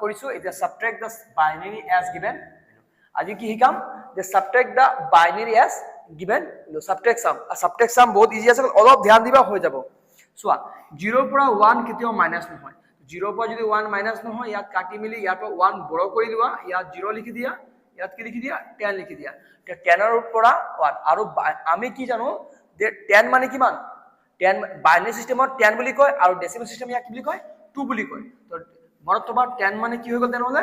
কৰিছো এতিয়া subtract the binary as given আজি কি শিকাম যে subtract the binary as given subtract sum বহুত ইজি আছে অলপ ধ্যান দিবা হৈ যাব চোৱা 0 পৰা 1 কেতিয়াও মাইনাস নহয় 0 পৰা যদি 1 মাইনাস নহয় ইয়াত কাটি মিলি ইয়াৰ পৰা 1 বড় কৰি দিবা ইয়াত 0 লিখি দিয়া ইয়াত কি লিখি দিয়া 10 লিখি দিয়া তে 10 ৰ পৰা 1 আৰু আমি কি জানো যে 10 মানে কিমান 10 বাইনাৰি সিস্টেমত 10 বুলি কয় আৰু ডেসিমেল সিস্টেম ইয়াক কি বুলি কয় 2 বুলি কয় তো মনত তোমাৰ 10 মানে কি হৈ গল তেনেহলে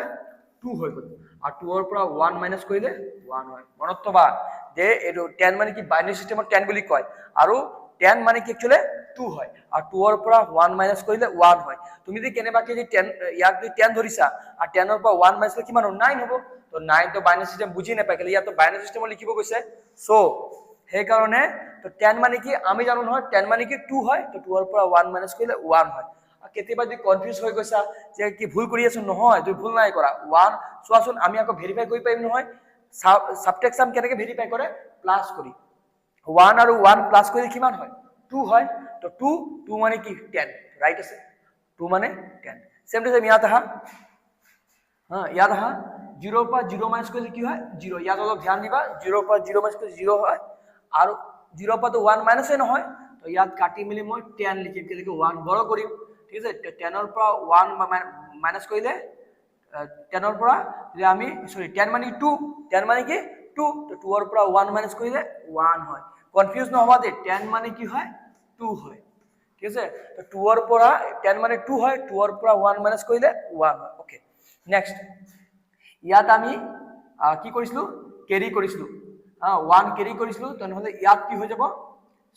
2 হৈ গল আৰু 2 ৰ পৰা 1 মাইনাস কৰিলে 1 হয় মনত তোমাৰ যে এটো 10 মানে কি বাইনাৰি সিস্টেমত 10 বুলি কয় আৰু 10 মানে কি একচুয়ালি 2 হয় আৰু 2 ৰ পৰা 1 মাইনাস কৰিলে 1 হয় তুমি যদি কেনেবাকে যদি 10 ইয়াক যদি 10 ধৰিছা আৰু 10 ৰ পৰা 1 মাইনাস কৰিলে কিমান হ'ব 9 হ'ব তো 9 তো বাইনারি সিস্টেম বুজি নাপায় কেলে ইয়াত তো বাইনারি সিস্টেমত লিখিব গৈছে সো সেই কাৰণে তো 10 মানে কি আমি জানো নহয় 10 মানে কি 2 হয় তো 2 ৰ পৰা 1 মাইনাস কৰিলে 1 হয় আৰু কেতিয়াবা যদি কনফিউজ হৈ গৈছা যে কি ভুল কৰি আছো নহয় তুমি ভুল নাই কৰা 1 চোৱাচোন আমি আকৌ ভেৰিফাই কৰি পাৰিম নহয় সাবট্ৰেক্ট সাম কেনেকৈ ভেৰিফাই কৰে প্লাস কৰি 1 আৰু 1 প্লাস কৰিলে কিমান হয় 2 হয় তো 2 মানে কি 10 রাইট আছে 2 মানে 10 সেম টু সেম ইয়াত আহা ইয়াত আহা 0 পৰা 0 মাইনাস কৰিলে কি হয় 0 ইয়াত অলপ ধ্যান দিবা 0 পৰা 0 মাইনাস কৰিলে 0 হয় আৰু 0 পৰা তো 1 মাইনাস নহয় তো ইয়াত কাটি মিলি মই 10 লিখিম কেলে 1 বড় কৰিম ঠিক আছে 10 ৰ পৰা 1 মাইনাস কৰিলে 10 ৰ পৰা যে আমি সৰি 10 মানে 2 10 মানে কি 2 তো 2 ৰ পৰা 1 মাইনাস কৰিলে 1 হয় কনফিউজ নহবা দে 10 মানে কি হয় 2 হয় ঠিক আছে তো 2 ৰ পৰা 10 মানে 2 হয় 2 ৰ পৰা 1 মাইনাস কৰিলে 1 হয় ওকে নেক্সট ইয়াত আমি কি কৰিছিলো ক্যাৰি কৰিছিলো 1 ক্যাৰি কৰিছিলো তেনেহলে ইয়াত কি হৈ যাব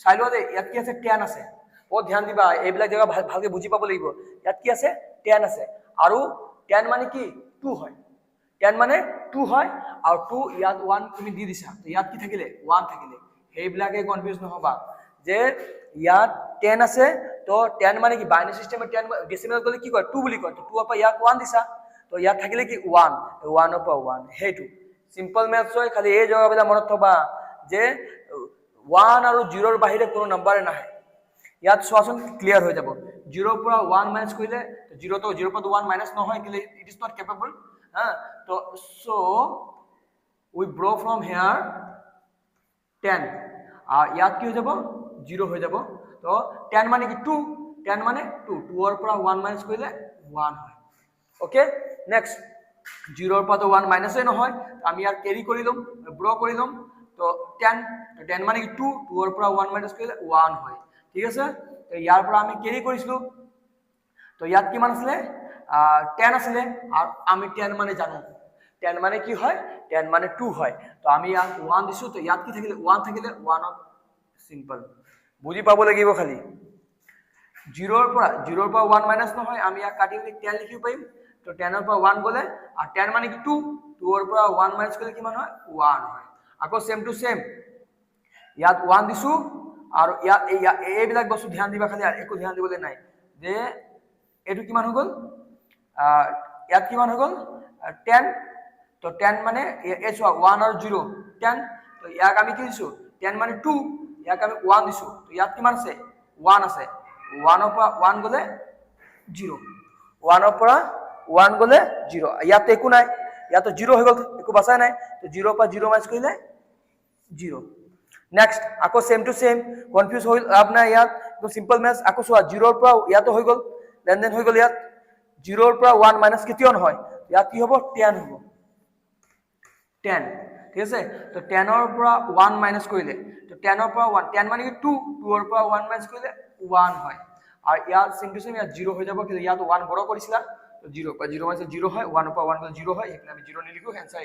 চাইলো দে ইয়াত কি আছে 10 আছে ও ধ্যান দিবা এইবিলাক জায়গা ভালকে বুজি পাব লাগিব ইয়াত কি আছে 10 আছে আৰু 10 মানে কি 2 হয় 10 মানে 2 হয় আৰু 2 ইয়াত 1 তুমি দি দিছা তো ইয়াত কি থাকিলে 1 থাকিলে সেইবিলাকে কনফিউজ নহবা যে ইয়াত 10 আছে তো 10 মানে কি বাইনারি সিস্টেমে 10 ডেসিমেল গলে কি কয় 2 বুলি কয় তো 2 ৰ পৰা ইয়াত 1 দিছা তো ইয়াত থাকিলে কি 1 1 ৰ পৰা 1 হেইটো সিম্পল ম্যাথছ হয় খালি এই জায়গাবিলাক মনত থবা যে 1 আৰু 0 ৰ বাহিৰে কোনো নাম্বাৰ নাহে ইয়াত চোৱাচোন ক্লিয়াৰ হৈ যাব 0 ৰ পৰা 1 মাইনাস কৰিলে 0 তো 0 পৰা 1 মাইনাস নহয় কেলে it is not capable to so we ব্ৰ ফ্ৰম হিয়াৰ 10 আর ইয়াত কি হৈ যাব 0 হৈ যাব তো 10 মানে কি 2 10 মানে 2 2 ৰ পৰা 1 মাইনাস কৰিলে 1 হয় ওকে নেক্সট 0 ৰ পৰা তো 1 মাইনাসে নহয় আমি ইয়াৰ ক্যাৰি কৰি লম ব্ৰ কৰি লম তো 10 তো 10 মানে কি 2 2 ৰ পৰা 1 মাইনাস কৰিলে 1 হয় ঠিক আছে তো ইয়াৰ পৰা আমি ক্যাৰি কৰিছিলো তো ইয়াত কিমান আছিল 10 আছিল আর আমি 10 মানে জানো 10 মানে কি হয় 10 মানে 2 হয় তো আমি ইয়াত 1 দিছো তো ইয়াত কি থাকিলে 1 থাকিলে 1 অফ সিম্পল বুজি পাব লাগিব খালি 0 ৰ পৰা 1 মাইনাস নহয় আমি ইয়াত কাটি মিলি 10 লিখিব পাৰিম তো 10 ৰ পৰা 1 গলে আৰ 10 মানে কি 2 2 ৰ পৰা 1 মাইনাস কৰিলে কিমান হয় 1 হয় আকৌ সেম টু সেম ইয়াত 1 দিছো আৰু এইবিলাক বস্তু ধ্যান দিবা খালি আর একো ধ্যান দিবলে নাই যে এটো কিমান হৈ গল ইয়াত কিমান হৈ গল 10 তো 10 মানে এ চোৱা 1 আৰু 0 10 তো ইয়াক আমি কি দিছো 10 মানে 2 ইয়াক আমি 1 দিছো তো ইয়াত কিমান আছে 1 আছে 1 ৰ পৰা 1 গলে 0 1 ৰ পৰা 1 গলে 0 ইয়াত একো নাই ইয়াত তো 0 হৈ গল একো বাছাই নাই তো 0 ৰ পৰা 0 মাইনাস কৰিলে 0 নেক্সট আকৌ সেম টু সেম কনফিউজ হইল আপনা ইয়াত তো সিম্পল ম্যাথছ আকৌ চোৱা 0 ৰ পৰা ইয়াত হৈ গল লেনদেন হৈ গল ইয়াত 0 ৰ পৰা 1 মাইনাস কিয় নহয় ইয়াত কি হ'ব 10 হ'ব 10 ঠিক আছে তো 10 ৰ পৰা 1 মাইনাস কৰিলে তো 10 ৰ পৰা 1 10 মানে কি 2 2 ৰ পৰা 1 মাইনাস কৰিলে 1 হয় আর ইয়াত সেম টু সেম ইয়াত 0 হৈ যাব কিন্তু ইয়াত 1 বড় কৰিছিলা তো 0 পৰা 0 মাইনাস 0 হয় 1 ৰ পৰা 1 গলে 0 হয় এখানে আমি 0 নিলিখো आंसर